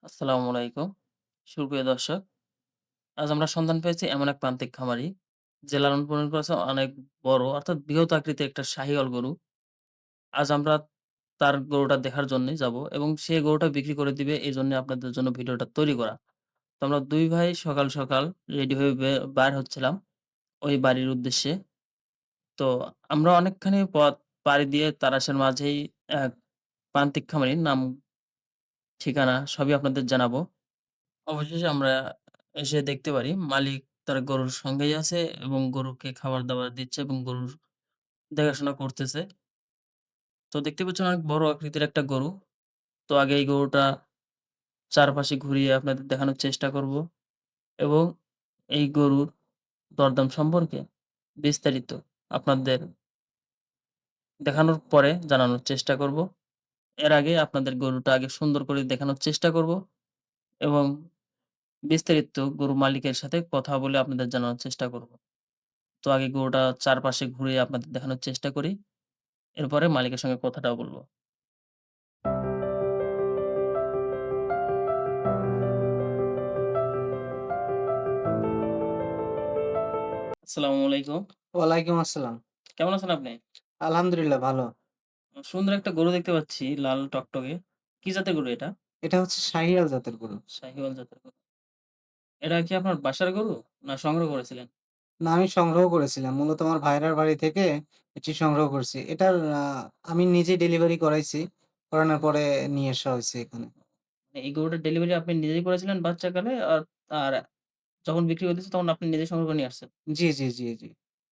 আসসালামু আলাইকুম। সুপ্রিয় দর্শক, আজ আমরা সন্ধান পেয়েছি এমন এক প্রান্তিক খামারি, যে লালন পালন করেছে অনেক বড় অর্থাৎ বৃহৎ আকৃতির একটা শাহিওয়াল গরু। আজ আমরা তার গরুটা দেখার জন্যই যাবো এবং সে গরুটা বিক্রি করে দিবে এজন্য আপনাদের জন্য ভিডিওটা তৈরি করা। তো আমরা ২ ভাই সকাল রেডি হয়ে বাইর হচ্ছিলাম ওই বাড়ির উদ্দেশ্যে। তো আমরা অনেকখানি পথ পাড়ি দিয়ে তারাশের মাঝেই এক প্রান্তিক খামারির নাম, ঠিকানা সবই আপনাদের জানাবো। অবশেষে আমরা এসে দেখতে পারি মালিক তার গরুর সঙ্গেই আছে এবং গরুকে খাবার-দাবার দিচ্ছে এবং গরুর দেখাশোনা করতেছে। তো দেখতে পাচ্ছেন অনেক বড় আকৃতির একটা গরু। তো আগে এই গরুটা চারপাশে ঘুরিয়ে আপনাদের দেখানোর চেষ্টা করব এবং এই গরুর দরদাম সম্পর্কে বিস্তারিত আপনাদের দেখানোর পরে জানানোর চেষ্টা করব। এর আগে আপনাদের গরুটা আগে সুন্দর করে দেখানোর চেষ্টা করব এবং বিস্তারিত গরুর মালিকের সাথে কথা বলে আপনাদের জানানোর চেষ্টা করব। তো আগে গরুটা চারপাশে ঘুরিয়ে আপনাদের দেখানোর চেষ্টা করি। এরপরে মালিকের সঙ্গে কথাটাও বলব। আসসালামু আলাইকুম। ওয়ালাইকুম আসসালাম। কেমন আছেন আপনি? আলহামদুলিল্লাহ ভালো। সুন্দর একটা গরু দেখতে পাচ্ছি লাল টকটকে। কি জাতের গরু এটা? এটা হচ্ছে শাহিয়াল জাতের গরু। শাহিওয়াল জাতের গরু। এটা কি আপনার বাসার গরু? না সংগ্রহ করেছিলেন? না আমি সংগ্রহ করেছিলাম। মূলত আমার ভাইরার বাড়ি থেকে এটি সংগ্রহ করছি। এটার আমি নিজে ডেলিভারি করাইছি। করানোর পরে নিয়ে আসা হইছে এখানে। মানে এই গরুটার ডেলিভারি আপনি নিজেই করেছিলেন বাচ্চাকালে আর যখন বিক্রি হতেছে তখন আপনি নিজে সংগ্রহ করে নিয়ে আসছেন। জি।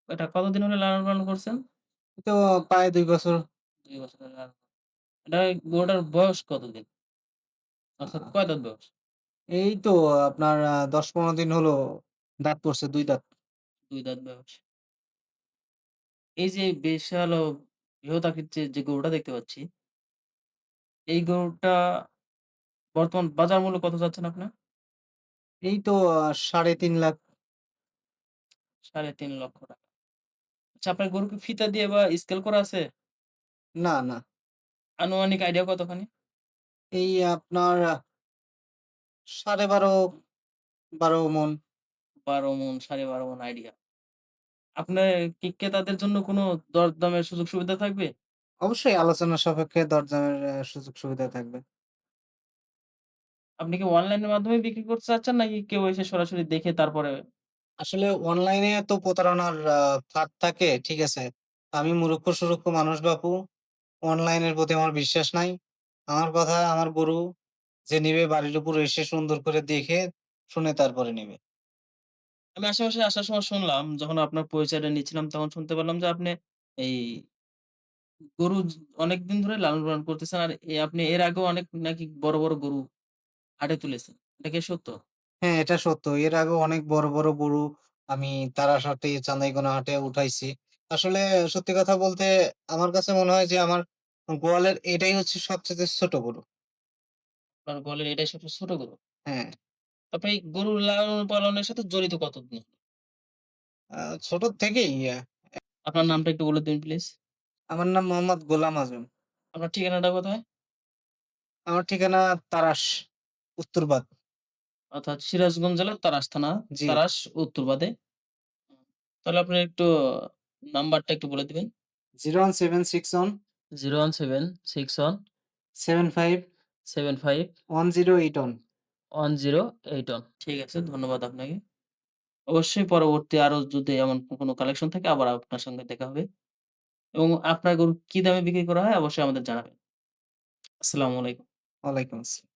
এটা কতদিন হলো লালন পালন করছেন? তো প্রায় ২ বছর। ২ বছর ধরে এটা গরুটার বয়স কতদিন? অর্থাৎ আ কয় দাঁত বয়স? এই তো আপনার ১০-১৫ দিন হলো দাঁত পড়ছে ২ দাঁত। ২ দাঁত বয়স। এই যে বিশাল ও বৃহৎ আকৃতির যে গরুটা দেখতে পাচ্ছি, এই গরুটা বর্তমান বাজার মূল্য কত চাচ্ছেন আপনার? এই তো ৩.৫ লাখ। ৳৩.৫ লাখ। আচ্ছা, আপনার গরু কি ফিতা দিয়ে বা স্কেল করা আছে? না। আনুমানিক আইডিয়া কতখানি? এই আপনার ১২.৫ ১২ মণ। ১২ মণ, ১২.৫ মণ আইডিয়া। আপনার কি ক্রেতাদের জন্য কোনো দরদামের সুযোগ সুবিধা থাকবে? অবশ্যই আলোচনা সাপেক্ষে দরদামের সুযোগ সুবিধা থাকবে। আপনি কি অনলাইনের মাধ্যমে বিক্রি করতে চাচ্ছেন নাকি কেউ এসে সরাসরি দেখে তারপরে? আসলে অনলাইনে তো প্রতারণার ফাঁদ থাকে, ঠিক আছে? আমি মুরুক্ষ-সুরুক্ষ মানুষ বাপু। অনলাইনের প্রতি আমার বিশ্বাস নাই। আমার কথা আমার গরু যে নিবে বাড়ির উপর এসে সুন্দর করে দেখে শুনে তারপরে নিবে। আমি আশেপাশে আসার সময় শুনলাম, যখন আপনার পরিচয়টা নিচ্ছিলাম তখন শুনতে পারলাম যে আপনি এই গরু অনেকদিন ধরে লালন-পালন করতেছেন। আর আপনি এর আগেও অনেক নাকি বড় গরু হাটে তুলেছেন। এটা কি সত্য? হ্যাঁ, এটা সত্য। এর আগেও অনেক বড় গরু আমি তারাস হাটে, চান্দাইকোনা হাটে উঠাইছি। আসলে সত্যি কথা বলতে আমার কাছে মনে হয় যে আমার গোয়ালের এটাই হচ্ছে সবচাইতে ছোট গরু। আপনার বলেন এটাই সবচেয়ে ছোট গরু। হ্যাঁ, আপনি এই গরু লালন পালনের সাথে জড়িত কতদিন? ছোট থেকেই আপনার নামটা একটু বলে দিন প্লিজ। আমার নাম মোহাম্মদ গোলাম আজম। আপনার ঠিকানাটা কোথায়? আমার ঠিকানা তারাস, উত্তরবাদ। অর্থাৎ সিরাজগঞ্জ জেলার তাড়াশ থানা, জি। তাড়াশ উত্তরবাদে। তাহলে আপনি একটু নাম্বারটা একটু বলে দিবেন। 01761 01761 75 75 1081। 1081। ঠিক আছে, ধন্যবাদ আপনাকে। অবশ্যই পরবর্তী আরো যদি এমন কোনো কালেকশন থাকে আবার আপনার সঙ্গে দেখা হবে। এবং আপনার গরু কি দামে বিক্রি করা হয় অবশ্যই আমাদের জানাবেন। আসসালামু আলাইকুম। ওয়ালাইকুম আসসালাম।